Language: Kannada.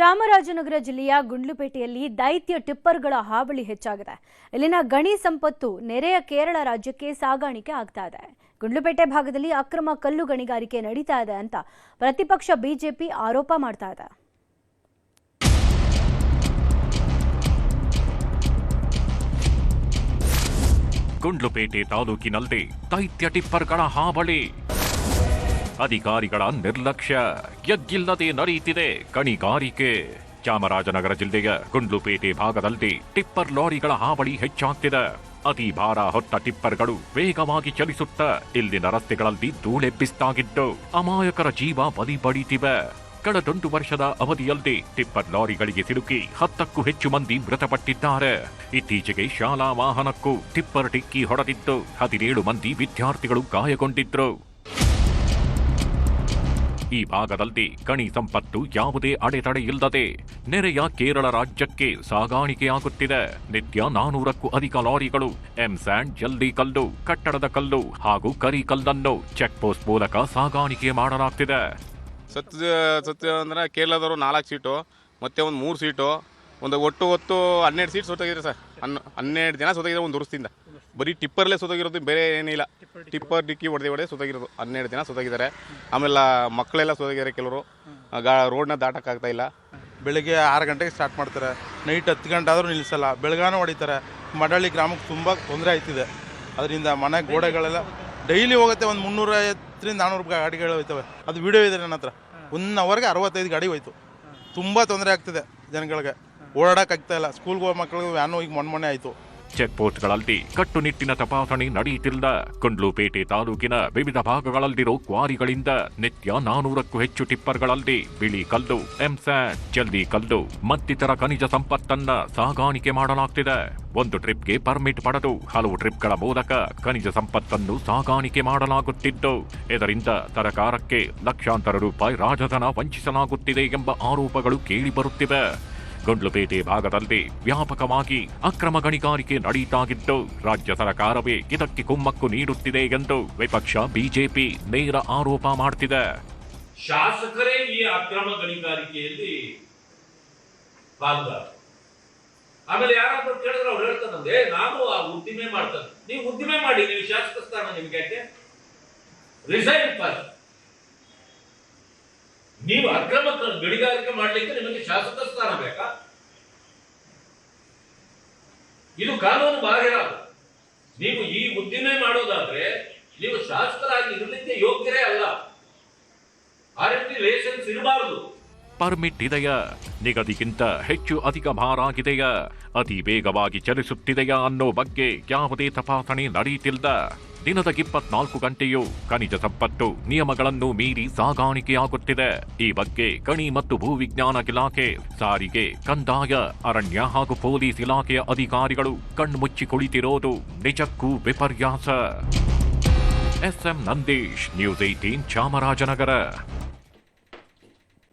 ಚಾಮರಾಜನಗರ ಜಿಲ್ಲೆಯ ಗುಂಡ್ಲುಪೇಟೆಯಲ್ಲಿ ದೈತ್ಯ ಟಿಪ್ಪರ್ಗಳ ಹಾವಳಿ ಹೆಚ್ಚಾಗಿದೆ. ಇಲ್ಲಿನ ಗಣಿ ಸಂಪತ್ತು ನೆರೆಯ ಕೇರಳ ರಾಜ್ಯಕ್ಕೆ ಸಾಗಾಣಿಕೆ ಆಗ್ತಾ ಇದೆ. ಗುಂಡ್ಲುಪೇಟೆ ಭಾಗದಲ್ಲಿ ಅಕ್ರಮ ಕಲ್ಲು ಗಣಿಗಾರಿಕೆ ನಡೀತಾ ಇದೆ ಅಂತ ಪ್ರತಿಪಕ್ಷ ಬಿಜೆಪಿ ಆರೋಪ ಮಾಡ್ತಾ ಇದೆ. ಗುಂಡ್ಲುಪೇಟೆ ತಾಲೂಕಿನಲ್ಲಿ ದೈತ್ಯ ಟಿಪ್ಪರ್ಗಳ ಹಾವಳಿ. ಅಧಿಕಾರಿಗಳ ನಿರ್ಲಕ್ಷ್ಯ, ಎಗ್ಗಿಲ್ಲದೆ ನಡೆಯುತ್ತಿದೆ ಗಣಿಗಾರಿಕೆ. ಚಾಮರಾಜನಗರ ಜಿಲ್ಲೆಯ ಗುಂಡ್ಲುಪೇಟೆ ಭಾಗದಲ್ಲಿ ಟಿಪ್ಪರ್ ಲಾರಿಗಳ ಹಾವಳಿ ಹೆಚ್ಚಾಗ್ತಿದೆ. ಅತಿ ಭಾರ ಹೊತ್ತ ಟಿಪ್ಪರ್ಗಳು ವೇಗವಾಗಿ ಚಲಿಸುತ್ತಾ ಇಲ್ಲಿನ ರಸ್ತೆಗಳಲ್ಲಿ ಧೂಳೆಬ್ಬಿಸ್ತಾಗಿದ್ದು ಅಮಾಯಕರ ಜೀವ ಬಲಿ ಪಡೀತಿವೆ. ಕಳೆದೊಂದು ವರ್ಷದ ಅವಧಿಯಲ್ಲಿ ಟಿಪ್ಪರ್ ಲಾರಿಗಳಿಗೆ ಸಿಲುಕಿ 10ಕ್ಕೂ ಹೆಚ್ಚು ಮಂದಿ ಮೃತಪಟ್ಟಿದ್ದಾರೆ. ಇತ್ತೀಚೆಗೆ ಶಾಲಾ ವಾಹನಕ್ಕೂ ಟಿಪ್ಪರ್ ಡಿಕ್ಕಿ ಹೊಡೆದಿದ್ದು 17 ಮಂದಿ ವಿದ್ಯಾರ್ಥಿಗಳು ಗಾಯಗೊಂಡಿದ್ರು. ಈ ಭಾಗದಲ್ಲಿ ಗಣಿ ಸಂಪತ್ತು ಯಾವುದೇ ಅಡೆತಡೆ ಇಲ್ಲದೆ ನೆರೆಯ ಕೇರಳ ರಾಜ್ಯಕ್ಕೆ ಸಾಗಾಣಿಕೆಯಾಗುತ್ತಿದೆ. ನಿತ್ಯ 400ಕ್ಕೂ ಅಧಿಕ ಲಾರಿಗಳು ಎಂಸ್ಯಾಂಡ್, ಜಲ್ಲಿ ಕಲ್ಲು, ಕಟ್ಟಡದ ಕಲ್ಲು ಹಾಗೂ ಕರಿ ಕಲ್ಲನ್ನು ಚೆಕ್ ಪೋಸ್ಟ್ ಮೂಲಕ ಸಾಗಾಣಿಕೆ ಮಾಡಲಾಗ್ತಿದೆ. ಸತ್ಯ ಅಂದ್ರೆ ಕೇರಳದವರು 4 ಸೀಟು ಮತ್ತೆ ಒಂದು 3 ಸೀಟು ಒಟ್ಟು 12 ಸೀಟ್ ಸೋತೋಗಿದ್ರೆ ಸರ್. 12 ಜನ ಸೋತೋಗಿದ್ರೆ ಒಂದು ವರ್ಷದಿಂದ. ಬರೀ ಟಿಪ್ಪರ್ಲೇ ಸೋತೋಗಿರೋದು, ಬೇರೆ ಏನಿಲ್ಲ. ಟಿಪ್ಪರ್ ಡಿಕ್ಕಿ ಹೊಡೆದೇ ಸೋತೋಗಿರೋದು 12 ಜನ ಸೋತೋಗಿದ್ದಾರೆ. ಆಮೇಲೆ ಮಕ್ಕಳೆಲ್ಲ ಸೋತೋಗಿದ್ದಾರೆ. ಕೆಲವರು ರೋಡ್ನ ದಾಟಕ್ಕಾಗ್ತಾ ಇಲ್ಲ. ಬೆಳಗ್ಗೆ 6 ಗಂಟೆಗೆ ಸ್ಟಾರ್ಟ್ ಮಾಡ್ತಾರೆ, ನೈಟ್ 10 ಗಂಟೆ ಆದರೂ ನಿಲ್ಲಿಸಲ್ಲ, ಬೆಳಗಾನು ಹೊಡಿತಾರೆ. ಮಡಳ್ಳಿ ಗ್ರಾಮಕ್ಕೆ ತುಂಬ ತೊಂದರೆ ಆಯ್ತಿದೆ. ಅದರಿಂದ ಮನೆ ಗೋಡೆಗಳೆಲ್ಲ ಡೈಲಿ ಹೋಗುತ್ತೆ. ಒಂದು 350ರಿಂದ 400 ಗಾಡಿಗಳು ಹೋಯ್ತವೆ. ಅದು ವಿಡಿಯೋ ಇದೆ ನನ್ನ ಹತ್ರ. 1 ಅವರ್ಗೆ 65 ಗಾಡಿ ಹೋಯ್ತು. ತುಂಬ ತೊಂದರೆ ಆಗ್ತಿದೆ ಜನಗಳಿಗೆ, ಓಡಾಡೋಕ್ಕಾಗ್ತಾ ಇಲ್ಲ. ಸ್ಕೂಲ್ಗೆ ಹೋಗೋ ಮಕ್ಕಳಿಗೆ ವ್ಯಾನು ಈಗ ಮೊನ್ನೆ ಆಯಿತು. ಚೆಕ್ ಪೋಸ್ಟ್ಗಳಲ್ಲಿ ಕಟ್ಟುನಿಟ್ಟಿನ ತಪಾಸಣೆ ನಡೆಯುತ್ತಿಲ್ಲ. ಗುಂಡ್ಲುಪೇಟೆ ತಾಲೂಕಿನ ವಿವಿಧ ಭಾಗಗಳಲ್ಲಿರೋ ಕ್ವಾರಿಗಳಿಂದ ನಿತ್ಯ 400ಕ್ಕೂ ಹೆಚ್ಚು ಟಿಪ್ಪರ್ಗಳಲ್ಲಿ ಬಿಳಿ ಕಲ್ಲು, ಎಂಸ್ಯಾಂಡ್, ಜಲ್ಲಿ ಕಲ್ಲು ಮತ್ತಿತರ ಖನಿಜ ಸಂಪತ್ತನ್ನ ಸಾಗಾಣಿಕೆ ಮಾಡಲಾಗ್ತಿದೆ. ಒಂದು ಟ್ರಿಪ್ಗೆ ಪರ್ಮಿಟ್ ಪಡೆದು ಹಲವು ಟ್ರಿಪ್ಗಳ ಮೂಲಕ ಖನಿಜ ಸಂಪತ್ತನ್ನು ಸಾಗಾಣಿಕೆ ಮಾಡಲಾಗುತ್ತಿದ್ದು, ಇದರಿಂದ ಸರ್ಕಾರಕ್ಕೆ ಲಕ್ಷಾಂತರ ರೂಪಾಯಿ ರಾಜಧನ ವಂಚಿಸಲಾಗುತ್ತಿದೆ ಎಂಬ ಆರೋಪಗಳು ಕೇಳಿಬರುತ್ತಿವೆ. ಗುಂಡ್ಲುಪೇಟೆ ಭಾಗದಲ್ಲಿ ವ್ಯಾಪಕವಾಗಿ ಅಕ್ರಮ ಗಣಿಗಾರಿಕೆ ನಡೆಯುತ್ತಾಗಿದ್ದು, ರಾಜ್ಯ ಸರ್ಕಾರವೇ ಇದಕ್ಕೆ ಕುಮ್ಮಕ್ಕು ನೀಡುತ್ತಿದೆ ಎಂದು ವಿಪಕ್ಷ ಬಿಜೆಪಿ ನೇರ ಆರೋಪ ಮಾಡ್ತಿದೆ. ಶಾಸಕರೇ ಈ ಅಕ್ರಮ ಗಣಿಗಾರಿಕೆಯಲ್ಲಿ ಪಾಲ್ಗಾರ. ಆಮೇಲೆ ಯಾರಾದ್ರೂ ಕೇಳಿದ್ರೆ ಅವ್ರು ಹೇಳ್ತಾನಂದ್ರೆ ನಾನು ಆ ಉದ್ದಿಮೆ ಮಾಡ್ತಾನೆ. ನೀವು ಉದ್ದಿಮೆ ಮಾಡಿ, ನೀವು ಶಾಸಕ ಸ್ಥಾನ ನಿಮ್ಗೆ ಯಾಕೆ? Resign first. ನೀವು ಅಕ್ರಮ ಗಣಿಗಾರಿಕೆ ಮಾಡ್ಲಿಕ್ಕೆ ನಿಮಗೆ ಶಾಸಕ ಸ್ಥಾನ ಬೇಕಾ? ಇದು ಕಾನೂನು ಬಾಹಿರ. ನೀವು ಈ ಉದ್ದಿಮೆ ಮಾಡೋದಾದ್ರೆ ನೀವು ಶಾಸಕರಾಗಿ ಇರಲಿಕ್ಕೆ ಯೋಗ್ಯರೇ ಅಲ್ಲ. ಆ ರೀತಿ ಲೈಸೆನ್ಸ್ ಇರಬಾರದು. ಪರ್ಮಿಟ್ ಇದೆಯಾ? ನಿಗದಿಗಿಂತ ಹೆಚ್ಚು ಅಧಿಕ ಭಾರ ಆಗಿದೆಯಾ? ಅತಿ ವೇಗವಾಗಿ ಚಲಿಸುತ್ತಿದೆಯಾ ಅನ್ನೋ ಬಗ್ಗೆ ಯಾವುದೇ ತಪಾಸಣೆ ನಡೆಯುತ್ತಿಲ್ಲ. ದಿನದ 24 ಗಂಟೆಯೂ ಖನಿಜ ಸಂಪತ್ತು ನಿಯಮಗಳನ್ನು ಮೀರಿ ಸಾಗಾಣಿಕೆಯಾಗುತ್ತಿದೆ. ಈ ಬಗ್ಗೆ ಗಣಿ ಮತ್ತು ಭೂವಿಜ್ಞಾನ ಇಲಾಖೆ, ಸಾರಿಗೆ, ಕಂದಾಯ, ಅರಣ್ಯ ಹಾಗೂ ಪೊಲೀಸ್ ಇಲಾಖೆಯ ಅಧಿಕಾರಿಗಳು ಕಣ್ಮುಚ್ಚಿ ಕುಳಿತಿರೋದು ನಿಜಕ್ಕೂ ವಿಪರ್ಯಾಸ. SM Nandish, news 18 Chamarajanagar.